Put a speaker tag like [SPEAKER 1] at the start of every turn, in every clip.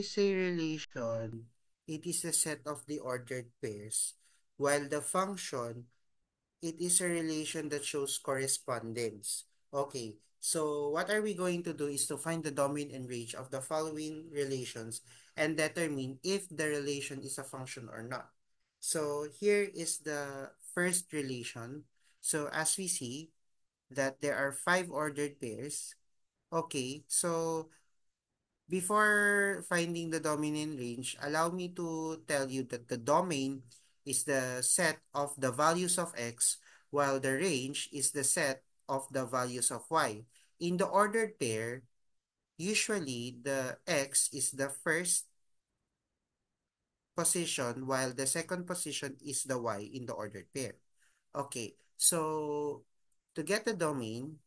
[SPEAKER 1] we say relation, it is a set of the ordered pairs, while the function, it is a relation that shows correspondence. Okay, so what are we going to do is to find the domain and range of the following relations and determine if the relation is a function or not. So here is the first relation. So as we see that there are five ordered pairs. Okay, so before finding the domain and range, allow me to tell you that the domain is the set of the values of x, while the range is the set of the values of y. In the ordered pair, usually the x is the first position, while the second position is the y in the ordered pair. Okay, so to get the domain,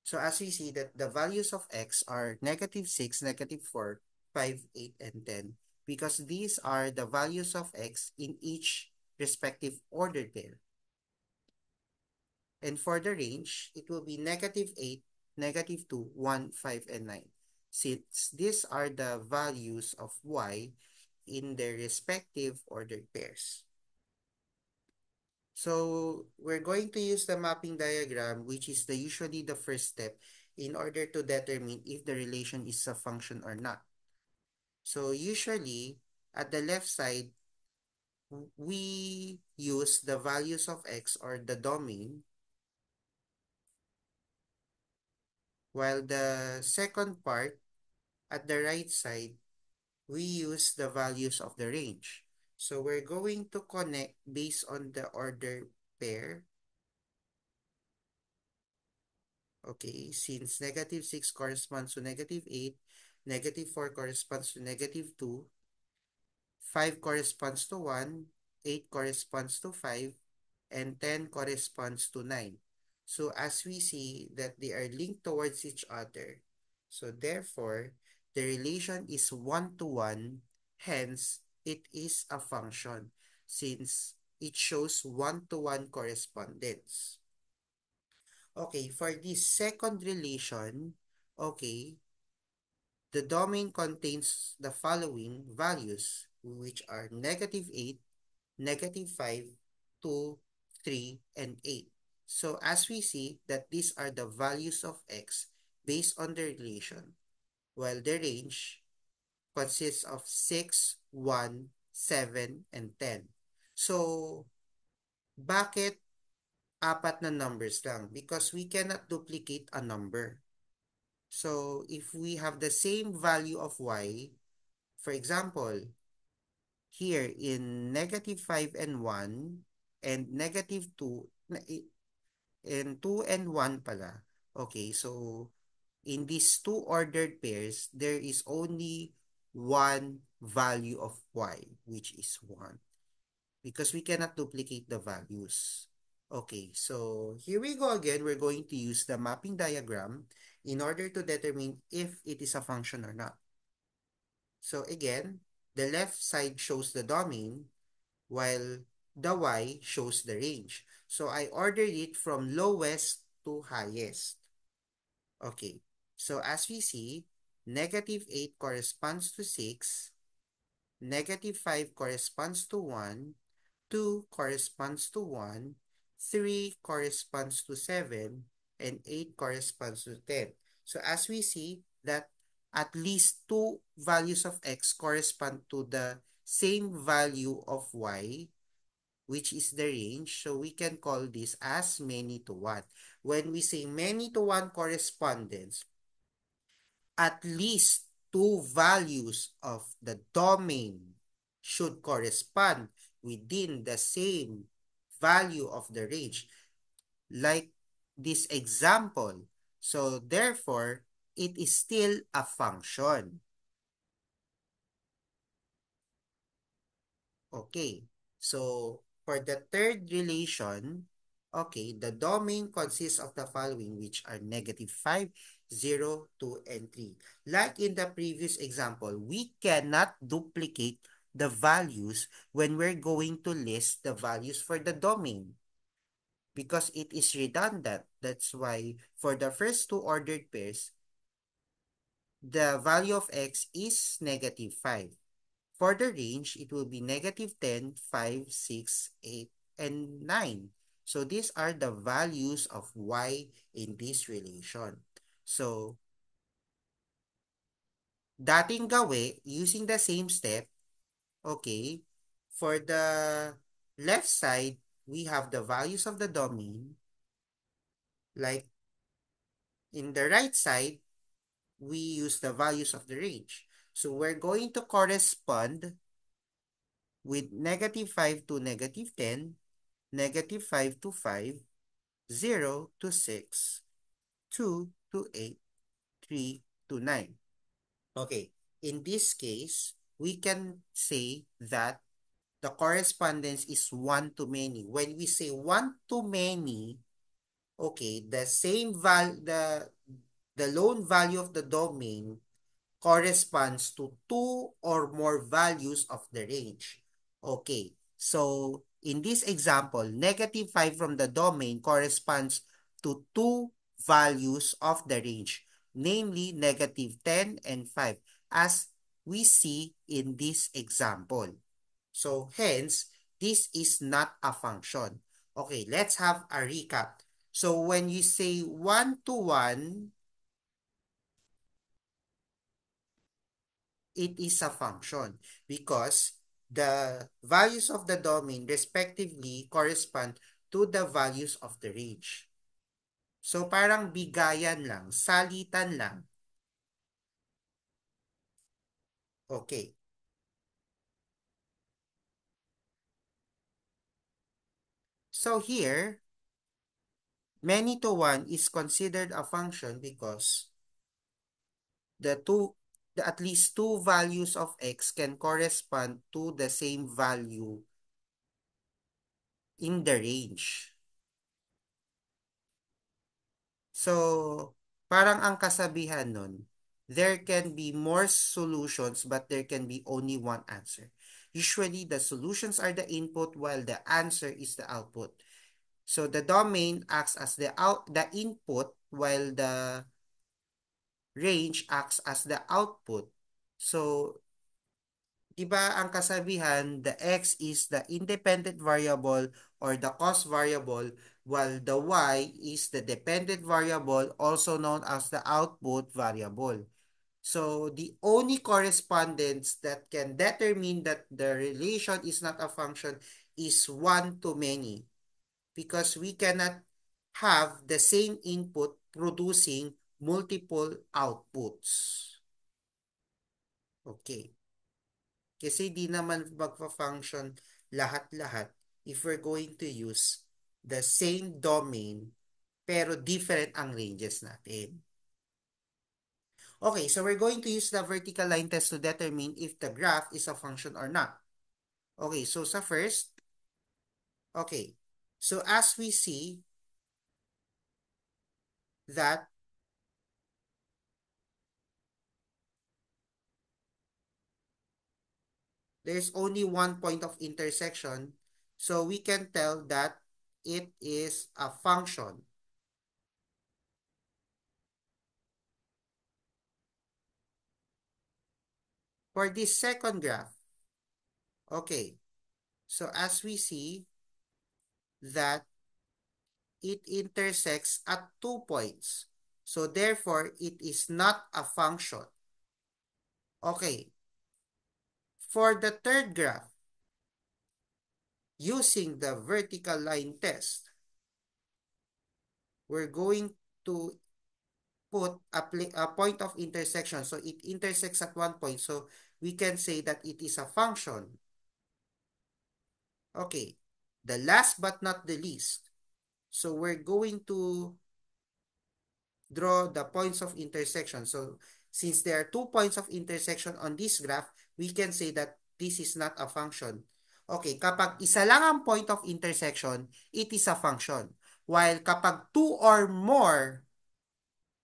[SPEAKER 1] so as we see that the values of x are -6, -4, 5, 8, and 10, because these are the values of x in each respective ordered pair. And for the range, it will be -8, -2, 1, 5, and 9. Since these are the values of y in their respective ordered pairs. So we're going to use the mapping diagram, which is usually the first step in order to determine if the relation is a function or not. So usually at the left side, we use the values of x or the domain, while the second part at the right side, we use the values of the range. So we're going to connect based on the order pair. Okay, since -6 corresponds to -8, -4 corresponds to -2, 5 corresponds to 1, 8 corresponds to 5, and 10 corresponds to 9. So as we see that they are linked towards each other, so therefore, the relation is 1 to 1, hence it is a function since it shows 1 to 1 correspondence. Okay, for this second relation, okay, the domain contains the following values, which are -8, -5, 2, 3, and 8. So as we see that these are the values of x based on the relation, while the range consists of 6, 1, 7, and 10. So bakit apat na numbers lang? Because we cannot duplicate a number. So if we have the same value of y, for example, here in -5 and 1 and -2 and 2 and 1 pala. Okay, so in these two ordered pairs, there is only one value of y, which is 1. Because we cannot duplicate the values. Okay, so here we go again. We're going to use the mapping diagram in order to determine if it is a function or not. So again, the left side shows the domain while the y shows the range. So I ordered it from lowest to highest. Okay, so as we see, -8 corresponds to 6, -5 corresponds to 1, 2 corresponds to 1, 3 corresponds to 7, and 8 corresponds to 10. So as we see that at least two values of x correspond to the same value of y, which is the range. So we can call this as many to one. When we say many to one correspondence, at least two values of the domain should correspond within the same value of the range, like this example. So therefore, it is still a function. Okay. So for the third relation, okay, the domain consists of the following, which are -5, 0, 2, and 3. Like in the previous example, we cannot duplicate the values when we're going to list the values for the domain because it is redundant. That's why for the first two ordered pairs, the value of x is negative 5. For the range, it will be negative 10, 5, 6, 8, and 9. So these are the values of y in this relation. So, dating gawi, using the same step, okay, for the left side, we have the values of the domain. Like in the right side, we use the values of the range. So we're going to correspond with negative 5 to negative 10, negative 5 to 5, 0 to 6, 2 to 8, 3 to 9. Okay, in this case, we can say that the correspondence is one to many. When we say one to many, okay, the same the lone value of the domain corresponds to two or more values of the range. Okay, so in this example, negative 5 from the domain corresponds to two values of the range, namely negative 10 and 5, as we see in this example. So hence, this is not a function. Okay, let's have a recap. So when you say 1 to 1, it is a function because the values of the domain respectively correspond to the values of the range. So parang bigayan lang, salitan lang. Okay. So here, many to one is considered a function because the at least two values of x can correspond to the same value in the range. So, parang ang kasabihan nun, there can be more solutions but there can be only one answer. Usually, the solutions are the input while the answer is the output. So, the domain acts as the input while the range acts as the output. So, di ba ang kasabihan, the x is the independent variable or the cost variable, while the y is the dependent variable, also known as the output variable. So, the only correspondence that can determine that the relation is not a function is one to many, because we cannot have the same input producing multiple outputs. Okay. Kasi di naman magfa-function lahat-lahat if we're going to use the same domain pero different ang ranges natin. Okay, so we're going to use the vertical line test to determine if the graph is a function or not. Okay, so sa first, okay. So as we see that there's only one point of intersection, so we can tell that it is a function. For this second graph, okay, so as we see that it intersects at 2 points. So therefore, it is not a function. Okay. For the third graph, using the vertical line test, we're going to put a point of intersection. So it intersects at 1 point. So we can say that it is a function. Okay. The last but not the least. So we're going to draw the points of intersection. So since there are 2 points of intersection on this graph, we can say that this is not a function. Okay, kapag isa lang ang point of intersection, it is a function. While kapag two or more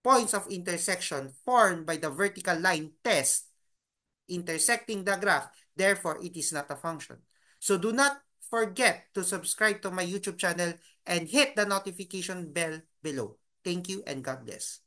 [SPEAKER 1] points of intersection formed by the vertical line test intersecting the graph, therefore it is not a function. So do not forget to subscribe to my YouTube channel and hit the notification bell below. Thank you and God bless.